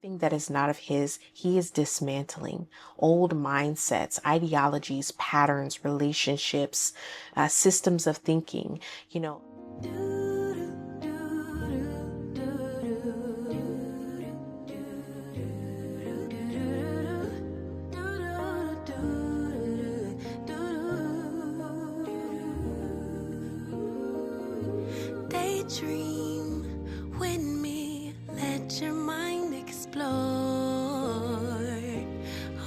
Everything that is not of his, he is dismantling old mindsets, ideologies, patterns, relationships, systems of thinking, you know. Daydream with me, let your mind explore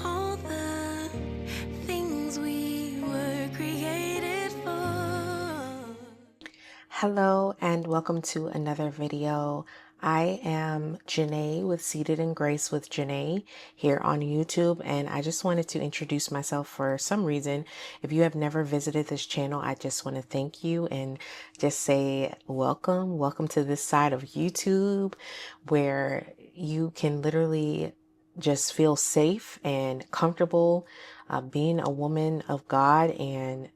all the things we were created for. Hello and welcome to another video. I am Janae with Seated in Grace with Janae here on YouTube, and I just wanted to introduce myself for some reason. If you have never visited this channel, I just want to thank you and just say welcome to this side of YouTube where you can literally just feel safe and comfortable being a woman of God and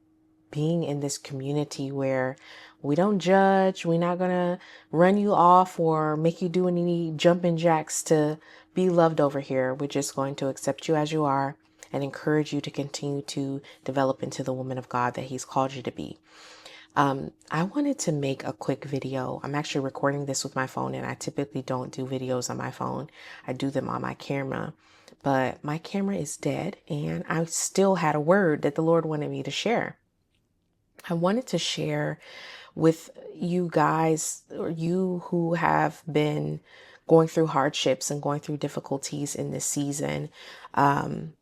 being in this community where we don't judge. We're not going to run you off or make you do any jumping jacks to be loved over here. We're just going to accept you as you are and encourage you to continue to develop into the woman of God that he's called you to be. I wanted to make a quick video. I'm actually recording this with my phone, and I typically don't do videos on my phone. I do them on my camera, but my camera is dead and I still had a word that the Lord wanted me to share. I wanted to share with you guys, or you who have been going through hardships and going through difficulties in this season, and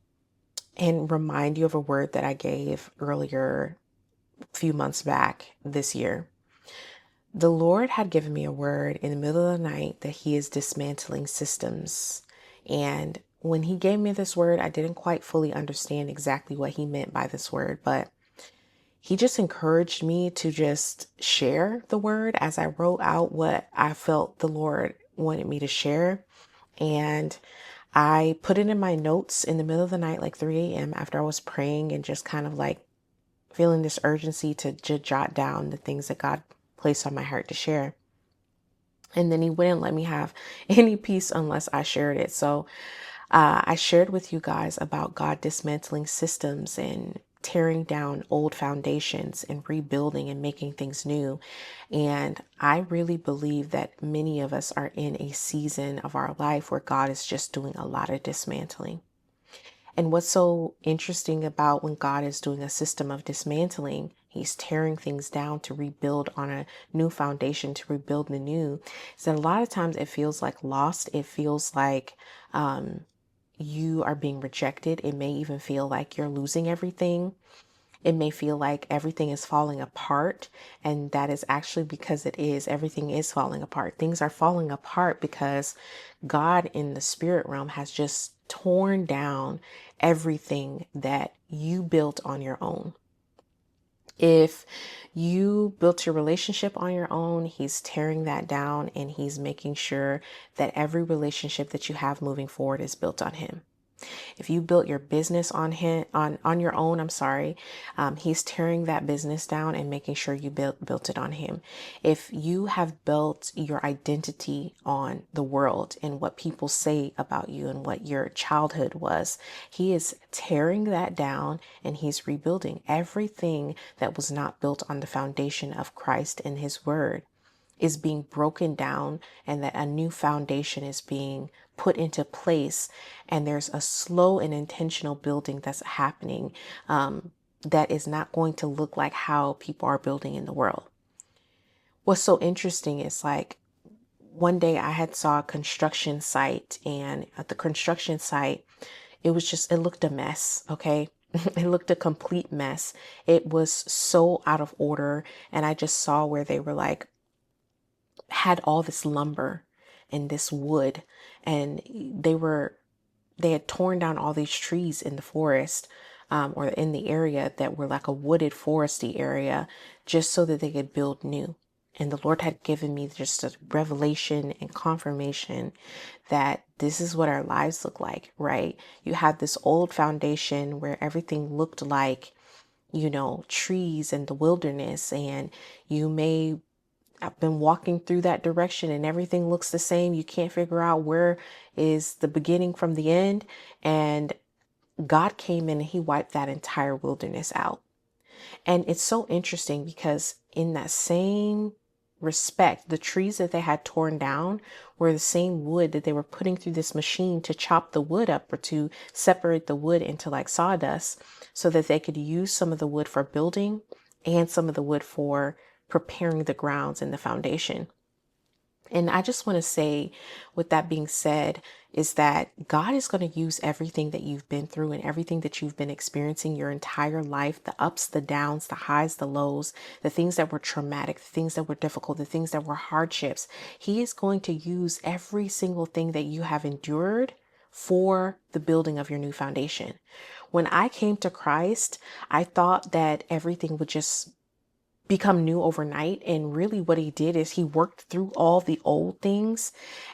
remind you of a word that I gave earlier, a few months back this year. The Lord had given me a word in the middle of the night that he is dismantling systems. And when he gave me this word, I didn't quite fully understand exactly what he meant by this word, but he just encouraged me to just share the word as I wrote out what I felt the Lord wanted me to share. And I put it in my notes in the middle of the night, like 3 a.m. after I was praying and just kind of like feeling this urgency to jot down the things that God placed on my heart to share. And then he wouldn't let me have any peace unless I shared it. So I shared with you guys about God dismantling systems and tearing down old foundations and rebuilding and making things new. And I really believe that many of us are in a season of our life where God is just doing a lot of dismantling. And what's so interesting about when God is doing a system of dismantling, he's tearing things down to rebuild on a new foundation, to rebuild the new, is that a lot of times it feels like lost. It feels like you are being rejected. It may even feel like you're losing everything. It may feel like everything is falling apart, and that is actually because it is. Everything is falling apart. Things are falling apart because God in the spirit realm has just torn down everything that you built on your own. If you built your relationship on your own, he's tearing that down and he's making sure that every relationship that you have moving forward is built on him. If you built your business on your own, he's tearing that business down and making sure you built it on him. If you have built your identity on the world and what people say about you and what your childhood was, he is tearing that down and he's rebuilding everything that was not built on the foundation of Christ and his word is being broken down, and that a new foundation is being put into place. And there's a slow and intentional building that's happening that is not going to look like how people are building in the world. What's so interesting is like one day I had saw a construction site, and at the construction site, it looked a mess. Okay. It looked a complete mess. It was so out of order. And I just saw where they were like, had all this lumber and this wood, and they had torn down all these trees in the forest, or in the area that were like a wooded foresty area, just so that they could build new. And the Lord had given me just a revelation and confirmation that this is what our lives look like, right? You have this old foundation where everything looked like, trees and the wilderness, and you may I've been walking through that direction and everything looks the same. You can't figure out where is the beginning from the end. And God came in and he wiped that entire wilderness out. And it's so interesting because in that same respect, the trees that they had torn down were the same wood that they were putting through this machine to chop the wood up or to separate the wood into like sawdust so that they could use some of the wood for building and some of the wood for preparing the grounds and the foundation. And I just want to say, with that being said, is that God is going to use everything that you've been through and everything that you've been experiencing your entire life, the ups, the downs, the highs, the lows, the things that were traumatic, the things that were difficult, the things that were hardships. He is going to use every single thing that you have endured for the building of your new foundation. When I came to Christ, I thought that everything would just become new overnight. And really what he did is he worked through all the old things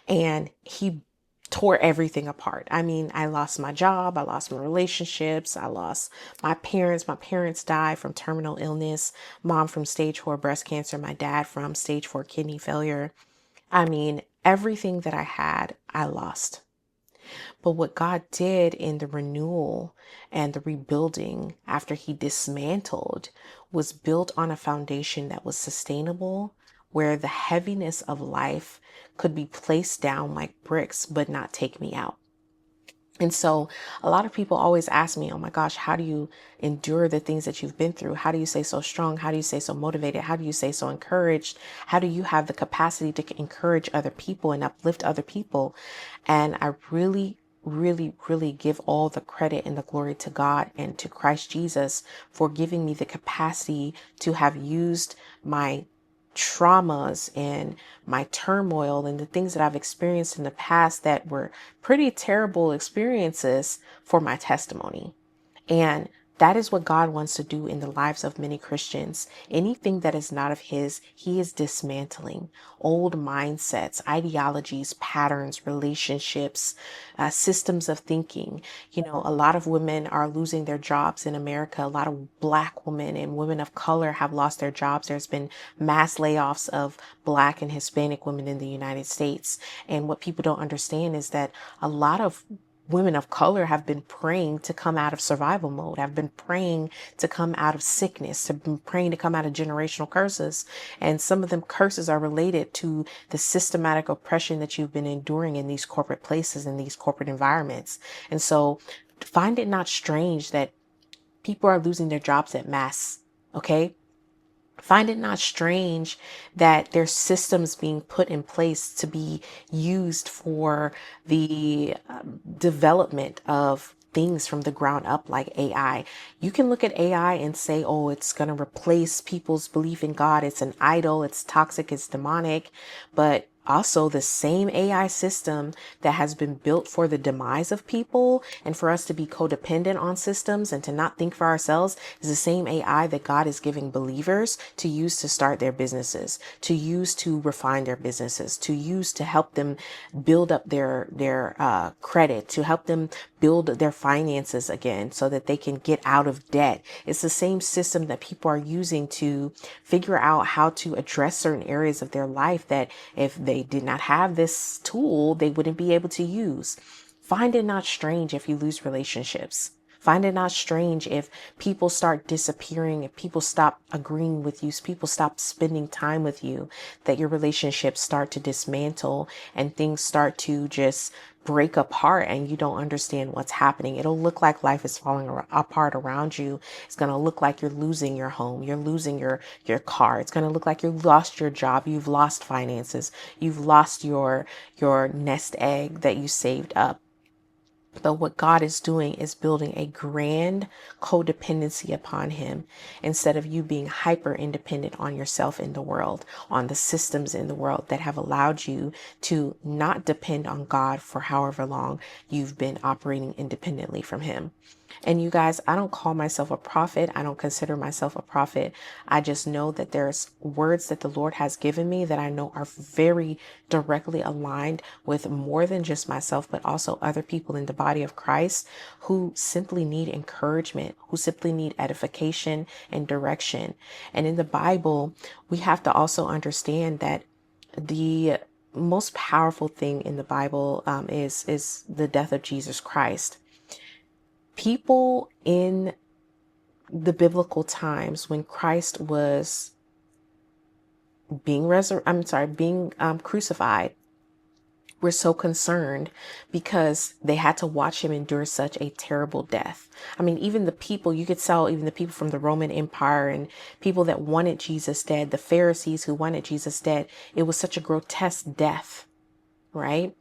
and he tore everything apart. I mean, I lost my job. I lost my relationships. I lost my parents. My parents died from terminal illness, mom from stage 4 breast cancer, my dad from stage 4 kidney failure. I mean, everything that I had, I lost. But what God did in the renewal and the rebuilding after he dismantled was built on a foundation that was sustainable, where the heaviness of life could be placed down like bricks, but not take me out. And so a lot of people always ask me, oh my gosh, how do you endure the things that you've been through? How do you stay so strong? How do you stay so motivated? How do you stay so encouraged? How do you have the capacity to encourage other people and uplift other people? And I really give all the credit and the glory to God and to Christ Jesus for giving me the capacity to have used my traumas and my turmoil and the things that I've experienced in the past that were pretty terrible experiences for my testimony. And that is what God wants to do in the lives of many Christians. Anything that is not of his, he is dismantling. Old mindsets, ideologies, patterns, relationships, systems of thinking. You know, a lot of women are losing their jobs in America. A lot of Black women and women of color have lost their jobs. There's been mass layoffs of Black and Hispanic women in the United States. And what people don't understand is that a lot of women of color have been praying to come out of survival mode, have been praying to come out of sickness, have been praying to come out of generational curses. And some of them curses are related to the systematic oppression that you've been enduring in these corporate places, in these corporate environments. And so find it not strange that people are losing their jobs at mass. Okay. Find it not strange that there's systems being put in place to be used for the development of things from the ground up, like AI. You can look at AI and say, oh, it's going to replace people's belief in God. It's an idol. It's toxic. It's demonic. But also the same AI system that has been built for the demise of people and for us to be codependent on systems and to not think for ourselves is the same AI that God is giving believers to use to start their businesses, to use to refine their businesses, to use to help them build up their credit, to help them build their finances again so that they can get out of debt. It's the same system that people are using to figure out how to address certain areas of their life that if they did not have this tool, they wouldn't be able to use. Find it not strange if you lose relationships. Find it not strange if people start disappearing, if people stop agreeing with you, if people stop spending time with you, that your relationships start to dismantle and things start to just break apart and you don't understand what's happening. It'll look like life is falling apart around you. It's going to look like you're losing your home. You're losing your car. It's going to look like you lost your job. You've lost finances. You've lost your nest egg that you saved up. But what God is doing is building a grand codependency upon him instead of you being hyper independent on yourself in the world, on the systems in the world that have allowed you to not depend on God for however long you've been operating independently from him. And you guys, I don't call myself a prophet. I don't consider myself a prophet. I just know that there's words that the Lord has given me that I know are very directly aligned with more than just myself, but also other people in the body of Christ who simply need encouragement, who simply need edification and direction. And in the Bible, we have to also understand that the most powerful thing in the Bible is the death of Jesus Christ. People in the biblical times when Christ was being crucified, were so concerned because they had to watch him endure such a terrible death. I mean, even the people, you could tell, even the people from the Roman Empire and people that wanted Jesus dead, the Pharisees who wanted Jesus dead, it was such a grotesque death, right?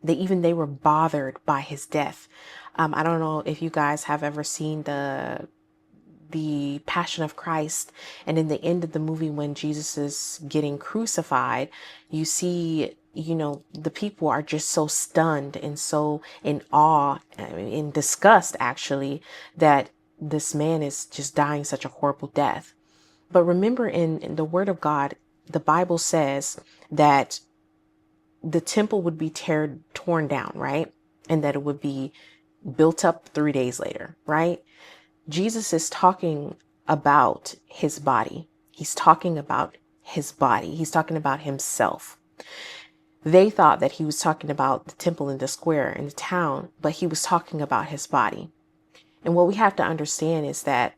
They were bothered by his death. I don't know if you guys have ever seen the Passion of Christ, and in the end of the movie when Jesus is getting crucified, you see, the people are just so stunned and so in awe, in disgust actually, that this man is just dying such a horrible death. But remember, in the Word of God, the Bible says that the temple would be torn down, right? And that it would be built up 3 days later, right? Jesus is talking about his body. He's talking about his body. He's talking about himself. They thought that he was talking about the temple in the square in the town, but he was talking about his body. And what we have to understand is that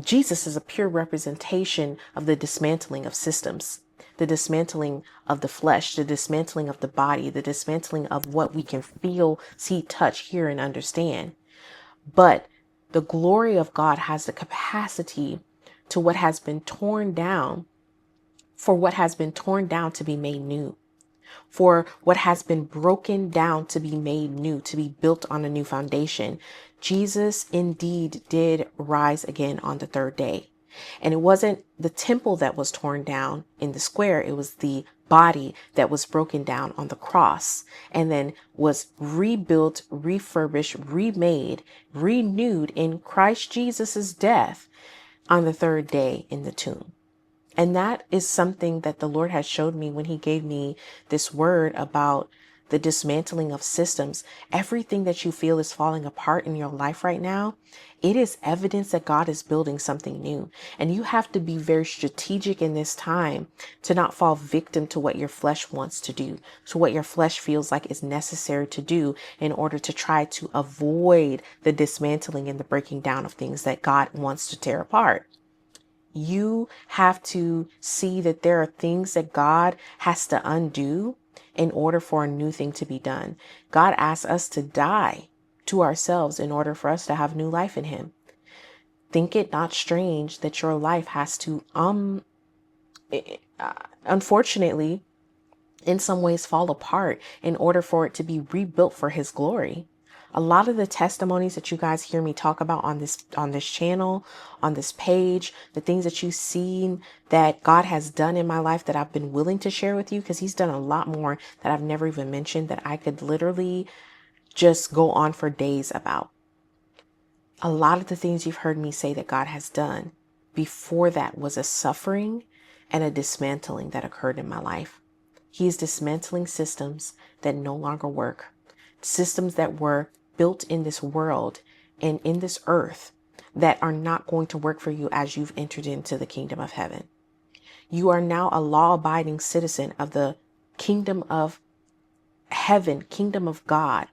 Jesus is a pure representation of the dismantling of systems, the dismantling of the flesh, the dismantling of the body, the dismantling of what we can feel, see, touch, hear, and understand. But the glory of God has the capacity to what has been torn down, for what has been torn down to be made new, for what has been broken down to be made new, to be built on a new foundation. Jesus indeed did rise again on the third day. And it wasn't the temple that was torn down in the square. It was the body that was broken down on the cross and then was rebuilt, refurbished, remade, renewed in Christ Jesus's death on the third day in the tomb. And that is something that the Lord has showed me when he gave me this word about the dismantling of systems. Everything that you feel is falling apart in your life right now, it is evidence that God is building something new. And you have to be very strategic in this time to not fall victim to what your flesh wants to do, to what your flesh feels like is necessary to do in order to try to avoid the dismantling and the breaking down of things that God wants to tear apart. You have to see that there are things that God has to undo in order for a new thing to be done. God asks us to die to ourselves in order for us to have new life in him. Think it not strange that your life has to, unfortunately, in some ways fall apart in order for it to be rebuilt for his glory. A lot of the testimonies that you guys hear me talk about on this channel, on this page, the things that you've seen that God has done in my life that I've been willing to share with you, because he's done a lot more that I've never even mentioned, that I could literally just go on for days about. A lot of the things you've heard me say that God has done before that was a suffering and a dismantling that occurred in my life. He is dismantling systems that no longer work, systems that were built in this world and in this earth that are not going to work for you as you've entered into the kingdom of heaven. You are now a law-abiding citizen of the kingdom of heaven, kingdom of God.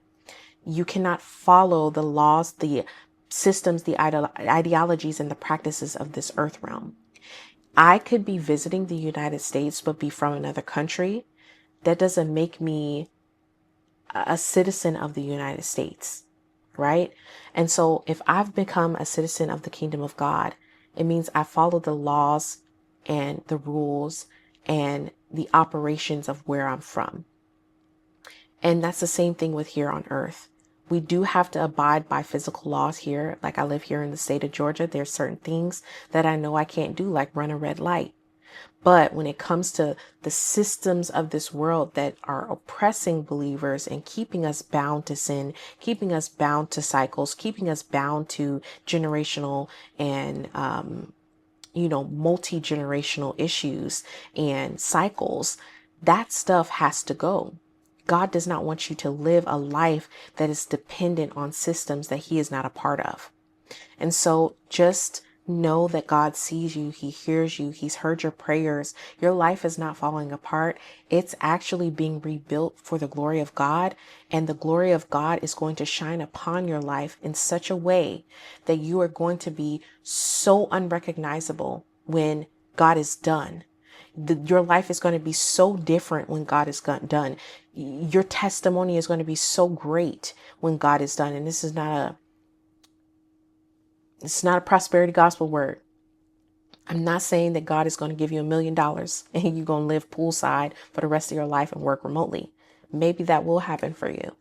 You cannot follow the laws, the systems, the ideologies, and the practices of this earth realm. I could be visiting the United States, but be from another country. That doesn't make me a citizen of the United States, right? And so if I've become a citizen of the kingdom of God, it means I follow the laws and the rules and the operations of where I'm from. And that's the same thing with here on earth. We do have to abide by physical laws here. Like I live here in the state of Georgia. There's certain things that I know I can't do, like run a red light. But when it comes to the systems of this world that are oppressing believers and keeping us bound to sin, keeping us bound to cycles, keeping us bound to generational and, multi-generational issues and cycles, that stuff has to go. God does not want you to live a life that is dependent on systems that he is not a part of. And so just know that God sees you. He hears you. He's heard your prayers. Your life is not falling apart. It's actually being rebuilt for the glory of God. And the glory of God is going to shine upon your life in such a way that you are going to be so unrecognizable when God is done. Your life is going to be so different when God is done. Your testimony is going to be so great when God is done. And this is it's not a prosperity gospel word. I'm not saying that God is going to give you $1 million and you're going to live poolside for the rest of your life and work remotely. Maybe that will happen for you,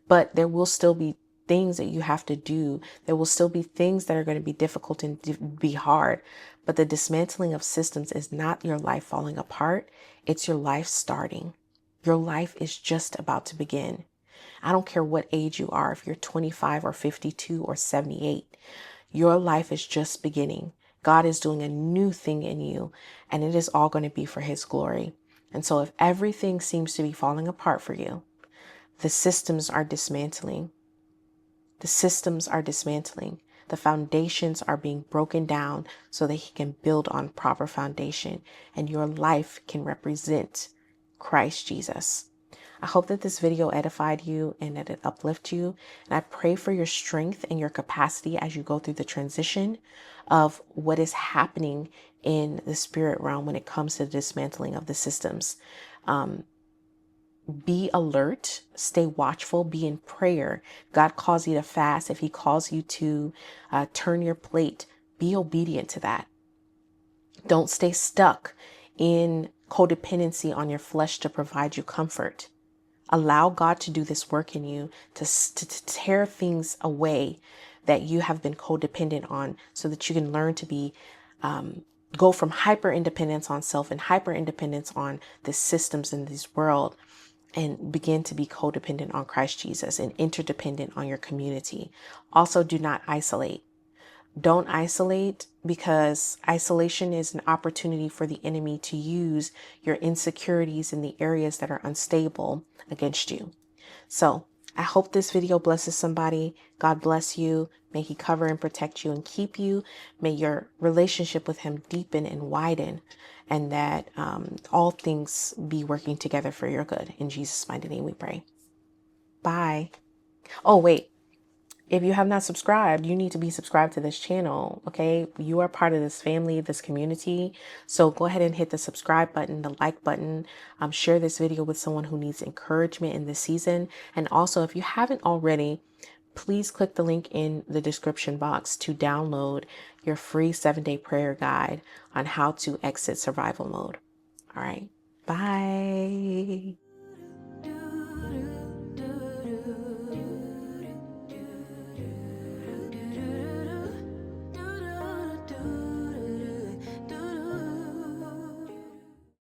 but there will still be things that you have to do. There will still be things that are going to be difficult and be hard. But the dismantling of systems is not your life falling apart. It's your life starting. Your life is just about to begin. I don't care what age you are, if you're 25 or 52 or 78, your life is just beginning. God is doing a new thing in you, and it is all going to be for his glory. And so if everything seems to be falling apart for you, the systems are dismantling. The systems are dismantling. The foundations are being broken down so that he can build on proper foundation, and your life can represent Christ Jesus. I hope that this video edified you and that it uplifts you. And I pray for your strength and your capacity as you go through the transition of what is happening in the spirit realm when it comes to the dismantling of the systems. Be alert, stay watchful, be in prayer. God calls you to fast. If he calls you to turn your plate, be obedient to that. Don't stay stuck in codependency on your flesh to provide you comfort. Allow God to do this work in you to tear things away that you have been codependent on so that you can learn to be go from hyper independence on self and hyper independence on the systems in this world and begin to be codependent on Christ Jesus and interdependent on your community. Also, do not isolate. Don't isolate, because isolation is an opportunity for the enemy to use your insecurities in the areas that are unstable against you. So I hope this video blesses somebody. God bless you. May he cover and protect you and keep you. May your relationship with him deepen and widen, and that all things be working together for your good. In Jesus' mighty name we pray. Bye. Oh, wait. If you have not subscribed, you need to be subscribed to this channel, okay? You are part of this family, this community. So go ahead and hit the subscribe button, the like button. Share this video with someone who needs encouragement in this season. And also, if you haven't already, please click the link in the description box to download your free 7-day prayer guide on how to exit survival mode. All right. Bye.